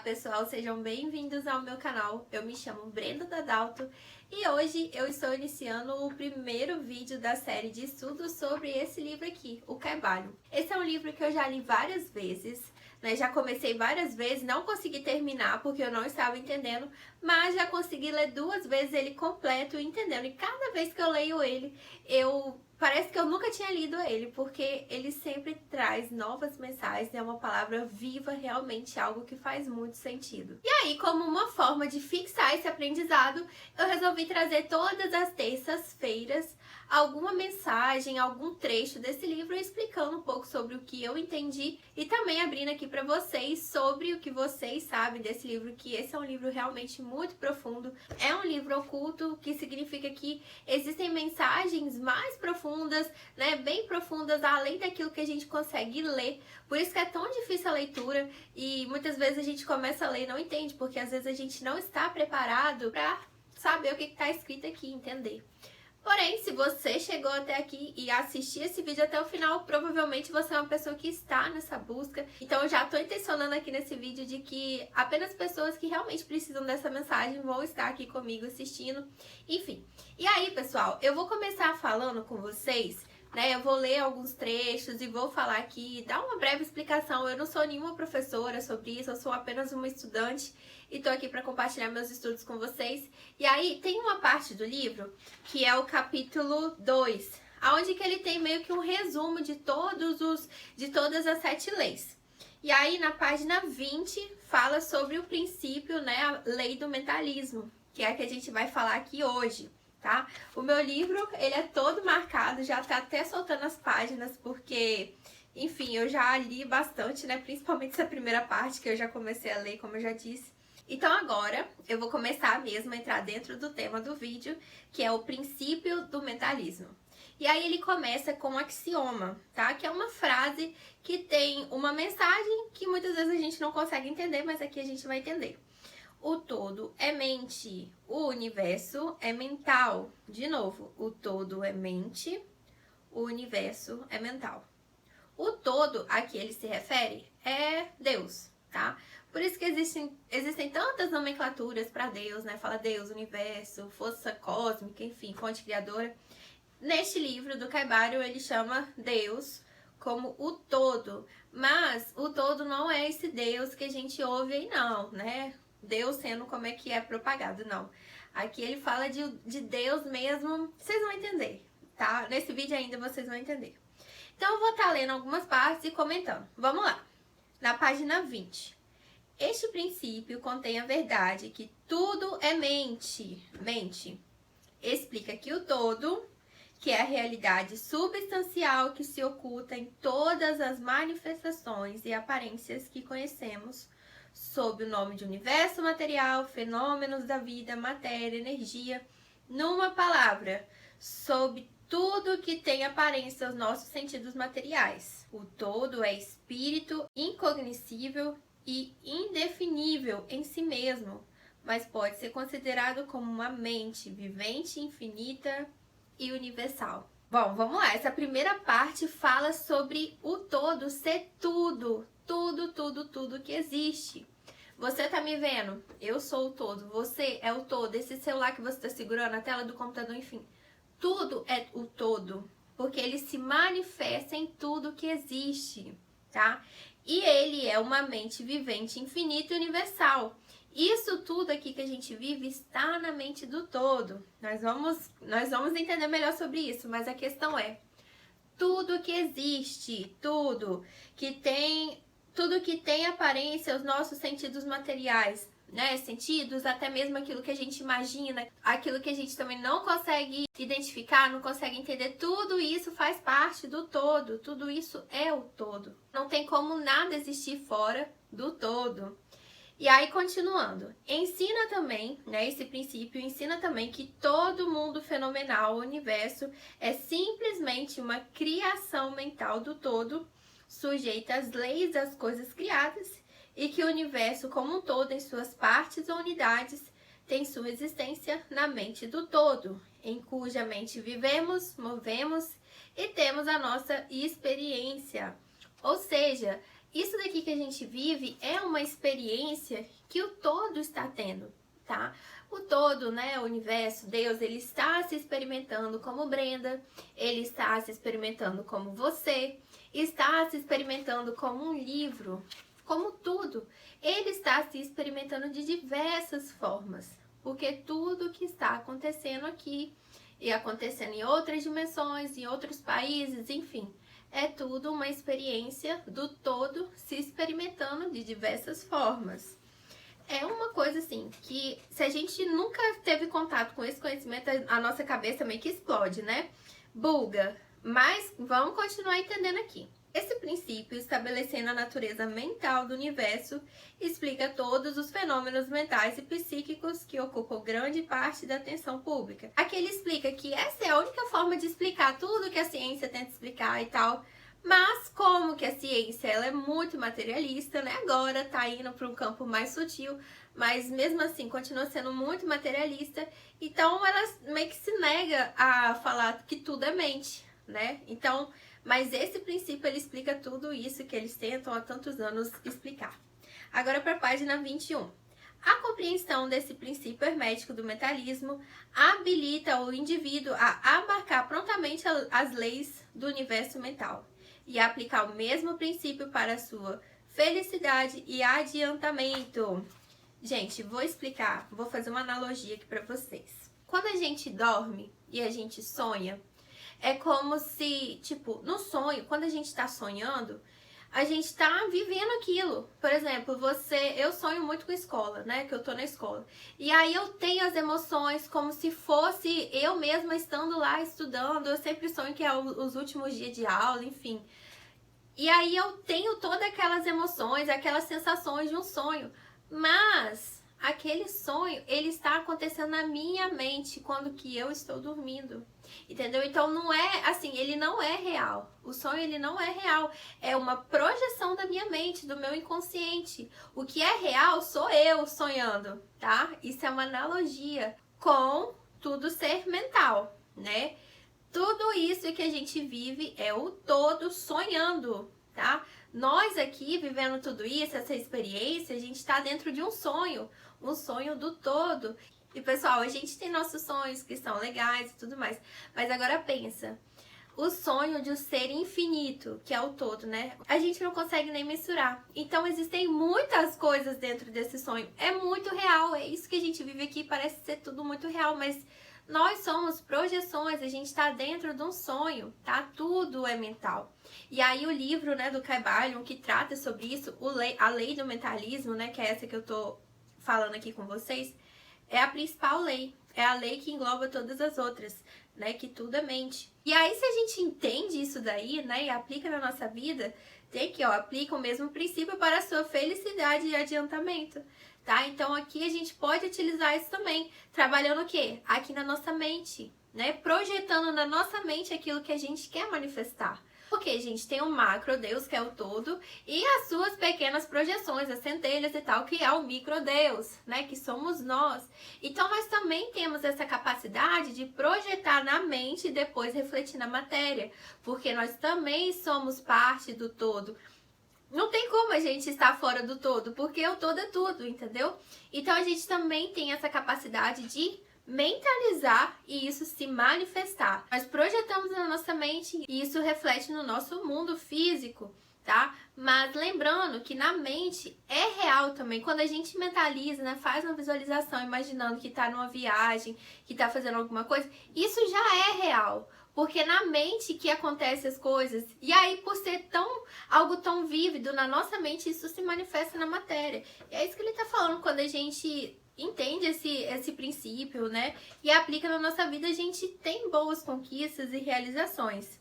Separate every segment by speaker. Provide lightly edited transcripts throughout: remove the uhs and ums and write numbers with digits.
Speaker 1: pessoal, sejam bem-vindos ao meu canal. Eu me chamo Brenda Dadalto e hoje eu estou iniciando o primeiro vídeo da série de estudos sobre esse livro aqui, O Caibalion. Esse é um livro que eu já li várias vezes, né? Já comecei várias vezes, não consegui terminar porque eu não estava entendendo, mas já consegui ler 2 vezes ele completo entendendo. E cada vez que eu leio ele, parece que eu nunca tinha lido ele, porque ele sempre traz novas mensagens, é uma palavra viva, realmente algo que faz muito sentido. E aí, como uma forma de fixar esse aprendizado, eu resolvi trazer todas as terças-feiras alguma mensagem, algum trecho desse livro explicando um pouco sobre o que eu entendi e também abrindo aqui para vocês sobre o que vocês sabem desse livro, que esse é um livro realmente muito profundo, é um livro oculto, que significa que existem mensagens mais profundas, né, bem profundas, além daquilo que a gente consegue ler. Por isso que é tão difícil a leitura e muitas vezes a gente começa a ler e não entende, porque às vezes a gente não está preparado para saber o que está escrito aqui, entender. Porém, se você chegou até aqui e assistiu esse vídeo até o final, provavelmente você é uma pessoa que está nessa busca. Então eu já estou intencionando aqui nesse vídeo de que apenas pessoas que realmente precisam dessa mensagem vão estar aqui comigo assistindo. Enfim, e aí pessoal, eu vou começar falando com vocês, né? Eu vou ler alguns trechos e vou falar aqui, dar uma breve explicação. Eu não sou nenhuma professora sobre isso, eu sou apenas uma estudante e tô aqui para compartilhar meus estudos com vocês. E aí tem uma parte do livro que é o capítulo 2, onde que ele tem meio que um resumo de todas as 7 leis. E aí na página 20 fala sobre o princípio, né, a lei do mentalismo, que é a que a gente vai falar aqui hoje. Tá? O meu livro, ele é todo marcado, já tá até soltando as páginas, porque, enfim, eu já li bastante, né? Principalmente essa primeira parte que eu já comecei a ler, como eu já disse. Então agora, eu vou começar mesmo a entrar dentro do tema do vídeo, que é o princípio do mentalismo. E aí ele começa com um axioma, tá? Que é uma frase que tem uma mensagem que muitas vezes a gente não consegue entender, mas aqui a gente vai entender. O todo é mente, o universo é mental. De novo, o todo é mente, o universo é mental. O todo a que ele se refere é Deus, tá? Por isso que existem tantas nomenclaturas para Deus, né? Fala Deus, universo, força cósmica, enfim, fonte criadora. Neste livro do Caibalion, ele chama Deus como o todo, mas o todo não é esse Deus que a gente ouve aí não, né? Deus sendo como é que é propagado, não. Aqui ele fala de Deus mesmo, vocês vão entender, tá? Nesse vídeo ainda vocês vão entender. Então eu vou estar lendo algumas partes e comentando. Vamos lá. Na página 20. Este princípio contém a verdade que tudo é mente. Mente. Explica que o todo, que é a realidade substancial que se oculta em todas as manifestações e aparências que conhecemos, sob o nome de universo material, fenômenos da vida, matéria, energia, numa palavra, sob tudo que tem aparência aos nossos sentidos materiais. O todo é espírito incognoscível e indefinível em si mesmo, mas pode ser considerado como uma mente vivente, infinita e universal. Bom, vamos lá. Essa primeira parte fala sobre o todo ser tudo. Tudo que existe. Você tá me vendo? Eu sou o todo. Você é o todo. Esse celular que você tá segurando, a tela do computador, enfim. Tudo é o todo. Porque ele se manifesta em tudo que existe, tá? E ele é uma mente vivente, infinita e universal. Isso tudo aqui que a gente vive está na mente do todo. Nós vamos entender melhor sobre isso, mas a questão é: tudo que existe, tudo que tem aparência aos nossos sentidos materiais, né? Sentidos, até mesmo aquilo que a gente imagina, aquilo que a gente também não consegue identificar, não consegue entender, tudo isso faz parte do todo, tudo isso é o todo. Não tem como nada existir fora do todo. E aí, continuando, ensina também, né, esse princípio ensina também que todo mundo fenomenal, o universo, é simplesmente uma criação mental do todo, sujeita às leis das coisas criadas, e que o universo como um todo, em suas partes ou unidades, tem sua existência na mente do todo, em cuja mente vivemos, movemos e temos a nossa experiência. Ou seja, Isso daqui que a gente vive é uma experiência que o todo está tendo, tá? O todo, né, o universo, Deus, ele está se experimentando como Brenda, ele está se experimentando como você, está se experimentando como um livro, como tudo. Ele está se experimentando de diversas formas, porque tudo que está acontecendo aqui e acontecendo em outras dimensões, em outros países, enfim, é tudo uma experiência do todo se experimentando de diversas formas. É uma coisa assim, que se a gente nunca teve contato com esse conhecimento, a nossa cabeça meio que explode, né? Buga. Mas vamos continuar entendendo aqui. Esse princípio, estabelecendo a natureza mental do universo, explica todos os fenômenos mentais e psíquicos que ocupam grande parte da atenção pública. Aqui ele explica que essa é a única forma de explicar tudo que a ciência tenta explicar e tal. Mas como que a ciência ela é muito materialista, né? Agora tá indo para um campo mais sutil, mas mesmo assim continua sendo muito materialista. Então ela meio que se nega a falar que tudo é mente, né? Então, mas esse princípio ele explica tudo isso que eles tentam há tantos anos explicar. Agora para a página 21. A compreensão desse princípio hermético do mentalismo habilita o indivíduo a abarcar prontamente as leis do universo mental e aplicar o mesmo princípio para a sua felicidade e adiantamento. Gente, vou explicar, vou fazer uma analogia aqui para vocês. Quando a gente dorme e a gente sonha, é como se, tipo, no sonho, quando a gente tá sonhando, a gente tá vivendo aquilo. Por exemplo, eu sonho muito com escola, né? Que eu tô na escola. E aí eu tenho as emoções como se fosse eu mesma estando lá estudando. Eu sempre sonho que é os últimos dias de aula, enfim. E aí eu tenho todas aquelas emoções, aquelas sensações de um sonho. Mas aquele sonho, ele está acontecendo na minha mente quando que eu estou dormindo. Entendeu? Então não é assim, ele não é real. O sonho ele não é real, é uma projeção da minha mente, do meu inconsciente. O que é real sou eu sonhando, tá? Isso é uma analogia com tudo ser mental, né? Tudo isso que a gente vive é o todo sonhando, tá? Nós aqui vivendo tudo isso, essa experiência, a gente tá dentro de um sonho do todo. E pessoal, a gente tem nossos sonhos que são legais e tudo mais, mas agora pensa, o sonho de um ser infinito, que é o todo, né? A gente não consegue nem mensurar. Então existem muitas coisas dentro desse sonho. É muito real, é isso que a gente vive aqui, parece ser tudo muito real, mas nós somos projeções, a gente tá dentro de um sonho, tá? Tudo é mental. E aí o livro, né, do Kybalion, que trata sobre isso, a lei do mentalismo, né, que é essa que eu tô falando aqui com vocês, é a principal lei, é a lei que engloba todas as outras, né, que tudo é mente. E aí se a gente entende isso daí, né, e aplica na nossa vida, tem que, ó, aplica o mesmo princípio para a sua felicidade e adiantamento, tá? Então aqui a gente pode utilizar isso também, trabalhando o quê? Aqui na nossa mente, né, projetando na nossa mente aquilo que a gente quer manifestar. Porque a gente tem o macro Deus, que é o todo, e as suas pequenas projeções, as centelhas e tal, que é o micro Deus, né? Que somos nós. Então nós também temos essa capacidade de projetar na mente e depois refletir na matéria. Porque nós também somos parte do todo. Não tem como a gente estar fora do todo, porque o todo é tudo, entendeu? Então a gente também tem essa capacidade de mentalizar e isso se manifestar. Nós projetamos na nossa mente e isso reflete no nosso mundo físico, tá? Mas lembrando que na mente é real também. Quando a gente mentaliza, né, faz uma visualização imaginando que tá numa viagem, que tá fazendo alguma coisa, isso já é real. Porque na mente que acontecem as coisas. E aí, por ser algo tão vívido na nossa mente, isso se manifesta na matéria. E é isso que ele tá falando quando a gente entende esse princípio, né? E aplica na nossa vida, a gente tem boas conquistas e realizações.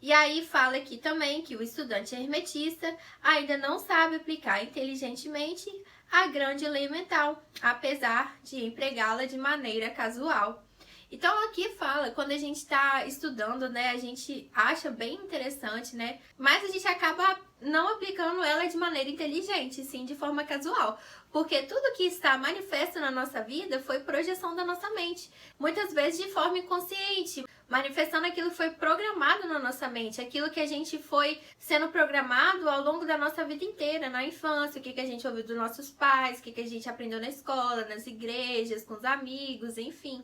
Speaker 1: E aí fala aqui também que o estudante hermetista ainda não sabe aplicar inteligentemente a grande lei mental, apesar de empregá-la de maneira casual. Então aqui fala, quando a gente está estudando, né, a gente acha bem interessante, né, mas a gente acaba não aplicando ela de maneira inteligente, sim de forma casual, porque tudo que está manifesto na nossa vida foi projeção da nossa mente, muitas vezes de forma inconsciente, manifestando aquilo que foi programado na nossa mente, aquilo que a gente foi sendo programado ao longo da nossa vida inteira, na infância, o que a gente ouviu dos nossos pais, o que a gente aprendeu na escola, nas igrejas, com os amigos, enfim.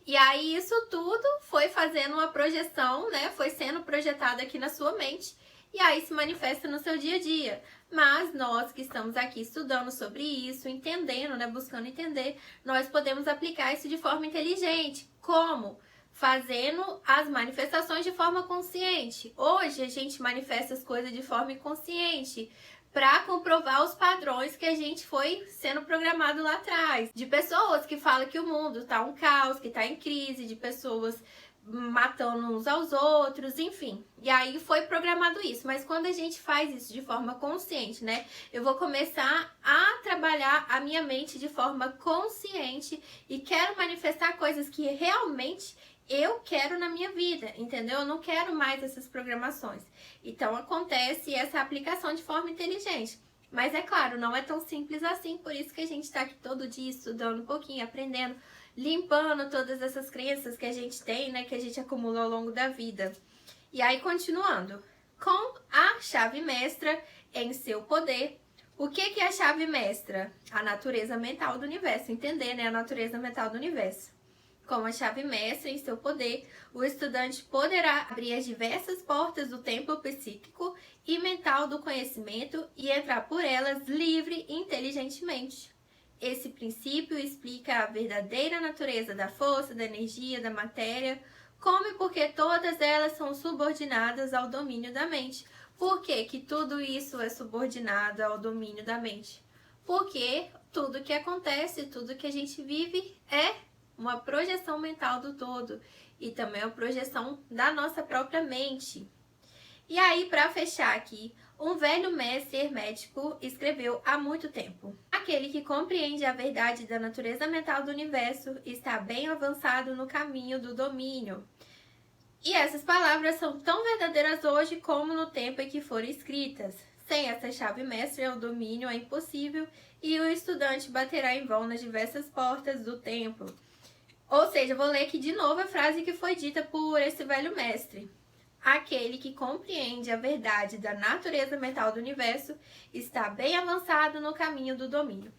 Speaker 1: E aí isso tudo foi fazendo uma projeção, né? Foi sendo projetado aqui na sua mente e aí se manifesta no seu dia a dia. Mas nós que estamos aqui estudando sobre isso, entendendo, né? Buscando entender, nós podemos aplicar isso de forma inteligente. Como? Fazendo as manifestações de forma consciente. Hoje a gente manifesta as coisas de forma inconsciente para comprovar os padrões que a gente foi sendo programado lá atrás. De pessoas que falam que o mundo tá um caos, que tá em crise, de pessoas matando uns aos outros, enfim. E aí foi programado isso. Mas quando a gente faz isso de forma consciente, né? Eu vou começar a trabalhar a minha mente de forma consciente e quero manifestar coisas que realmente eu quero na minha vida, entendeu? Eu não quero mais essas programações. Então acontece essa aplicação de forma inteligente. Mas é claro, não é tão simples assim, por isso que a gente está aqui todo dia estudando um pouquinho, aprendendo, limpando todas essas crenças que a gente tem, né, que a gente acumula ao longo da vida. E aí, continuando, com a chave mestra em seu poder. O que é a chave mestra? A natureza mental do universo, entender, né, a natureza mental do universo. Com a chave mestra em seu poder, o estudante poderá abrir as diversas portas do templo psíquico e mental do conhecimento e entrar por elas livre e inteligentemente. Esse princípio explica a verdadeira natureza da força, da energia, da matéria, como e porque todas elas são subordinadas ao domínio da mente. Por que que tudo isso é subordinado ao domínio da mente? Porque tudo que acontece, tudo que a gente vive é uma projeção mental do todo e também a projeção da nossa própria mente. E aí, para fechar aqui, um velho mestre hermético escreveu há muito tempo: aquele que compreende a verdade da natureza mental do universo está bem avançado no caminho do domínio. E essas palavras são tão verdadeiras hoje como no tempo em que foram escritas. Sem essa chave mestra, o domínio é impossível e o estudante baterá em vão nas diversas portas do templo. Ou seja, vou ler aqui de novo a frase que foi dita por esse velho mestre. Aquele que compreende a verdade da natureza mental do universo está bem avançado no caminho do domínio.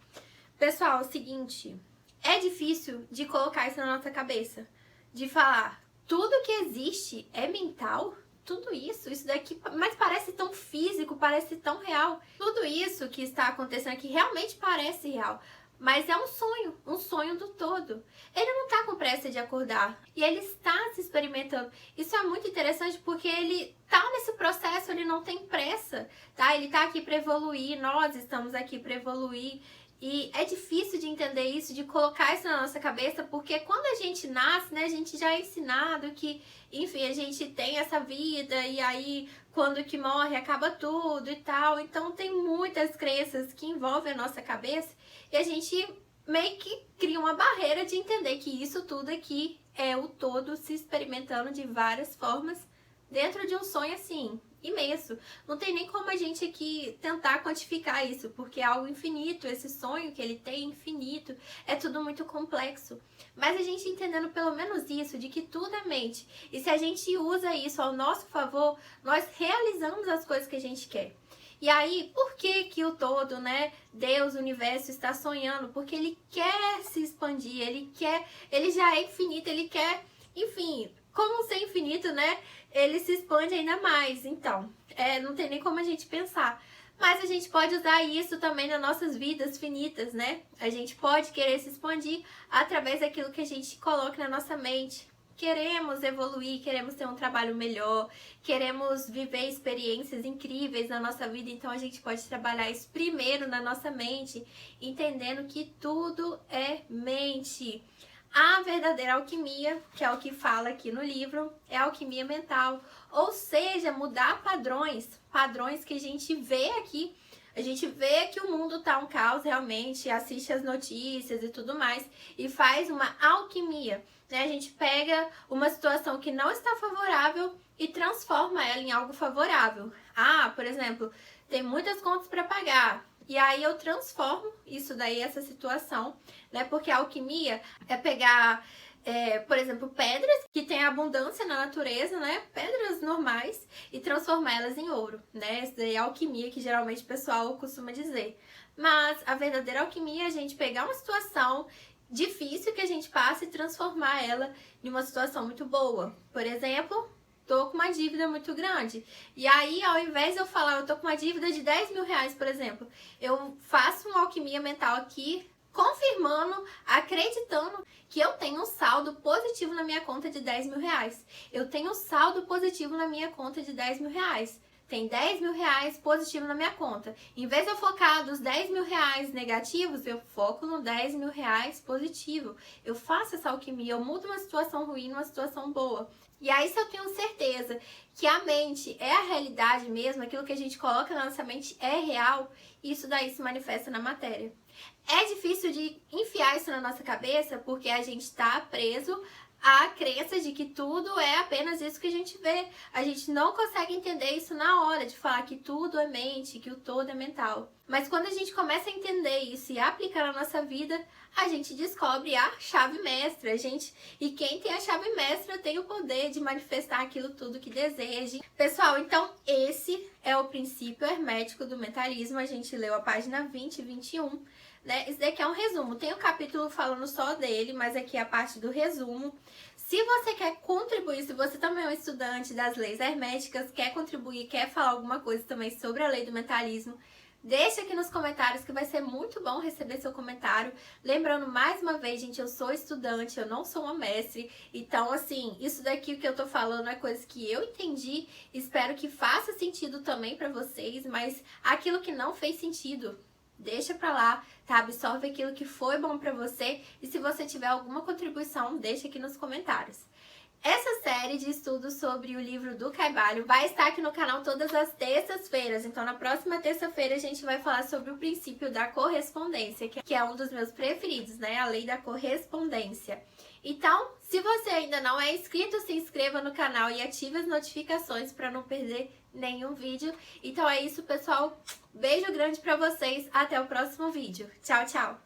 Speaker 1: Pessoal, é o seguinte, é difícil de colocar isso na nossa cabeça, de falar, tudo que existe é mental? Tudo isso daqui, mas parece tão físico, parece tão real. Tudo isso que está acontecendo aqui realmente parece real. Mas é um sonho do todo. Ele não tá com pressa de acordar e ele está se experimentando. Isso é muito interessante porque ele tá nesse processo, ele não tem pressa, tá? Ele tá aqui para evoluir, nós estamos aqui para evoluir. E é difícil de entender isso, de colocar isso na nossa cabeça, porque quando a gente nasce, né, a gente já é ensinado que, enfim, a gente tem essa vida e aí quando que morre acaba tudo e tal. Então tem muitas crenças que envolvem a nossa cabeça e a gente meio que cria uma barreira de entender que isso tudo aqui é o todo se experimentando de várias formas dentro de um sonho assim, imenso. Não tem nem como a gente aqui tentar quantificar isso, porque é algo infinito, esse sonho que ele tem é infinito, é tudo muito complexo. Mas a gente entendendo pelo menos isso, de que tudo é mente, e se a gente usa isso ao nosso favor, nós realizamos as coisas que a gente quer. E aí, por que que o todo, né, Deus, o universo está sonhando? Porque ele quer se expandir, ele já é infinito, ele quer, enfim, como ser infinito, né, ele se expande ainda mais. Então, não tem nem como a gente pensar. Mas a gente pode usar isso também nas nossas vidas finitas, né? A gente pode querer se expandir através daquilo que a gente coloca na nossa mente. Queremos evoluir, queremos ter um trabalho melhor, queremos viver experiências incríveis na nossa vida, então a gente pode trabalhar isso primeiro na nossa mente, entendendo que tudo é mente. A verdadeira alquimia, que é o que fala aqui no livro, é a alquimia mental, ou seja, mudar padrões que a gente vê aqui. A gente vê que o mundo tá um caos realmente, assiste as notícias e tudo mais, e faz uma alquimia, né? A gente pega uma situação que não está favorável e transforma ela em algo favorável. Ah, por exemplo, tem muitas contas para pagar. E aí eu transformo isso daí, essa situação, né? Porque a alquimia é pegar por exemplo, pedras que têm abundância na natureza, né? Pedras normais, e transformá-las em ouro, né? Essa daí é a alquimia que geralmente o pessoal costuma dizer. Mas a verdadeira alquimia é a gente pegar uma situação difícil que a gente passa e transformar ela em uma situação muito boa. Por exemplo, tô com uma dívida muito grande. E aí, ao invés de eu falar, eu tô com uma dívida de 10 mil reais, por exemplo, eu faço uma alquimia mental aqui, confirmando, acreditando que eu tenho um saldo positivo na minha conta de 10 mil reais. Eu tenho um saldo positivo na minha conta de 10 mil reais. Tem 10 mil reais positivo na minha conta. Em vez de eu focar dos 10 mil reais negativos, eu foco no 10 mil reais positivo. Eu faço essa alquimia, eu mudo uma situação ruim numa situação boa. E aí, se eu tenho certeza que a mente é a realidade mesmo, aquilo que a gente coloca na nossa mente é real, isso daí se manifesta na matéria. É difícil de enfiar isso na nossa cabeça porque a gente está preso à crença de que tudo é apenas isso que a gente vê. A gente não consegue entender isso na hora de falar que tudo é mente, que o todo é mental. Mas quando a gente começa a entender isso e aplicar na nossa vida, a gente descobre a chave mestra. E quem tem a chave mestra tem o poder de manifestar aquilo tudo que deseja. Pessoal, então esse é o princípio hermético do mentalismo. A gente leu a página 20 e 21. Né? Esse daqui é um resumo. Tem um capítulo falando só dele, mas aqui é a parte do resumo. Se você quer contribuir, se você também é um estudante das leis herméticas, quer contribuir, quer falar alguma coisa também sobre a lei do mentalismo, deixa aqui nos comentários que vai ser muito bom receber seu comentário. Lembrando mais uma vez, gente, eu sou estudante, eu não sou uma mestre. Então, assim, isso daqui que eu tô falando é coisa que eu entendi. Espero que faça sentido também pra vocês, mas aquilo que não fez sentido, deixa pra lá, tá? Absorve aquilo que foi bom pra você e se você tiver alguma contribuição, deixa aqui nos comentários. Essa série de estudos sobre o livro do Caibalho vai estar aqui no canal todas as terças-feiras. Então, na próxima terça-feira, a gente vai falar sobre o princípio da correspondência, que é um dos meus preferidos, né? A lei da correspondência. Então, se você ainda não é inscrito, se inscreva no canal e ative as notificações para não perder nenhum vídeo. Então é isso, pessoal. Beijo grande pra vocês. Até o próximo vídeo. Tchau, tchau!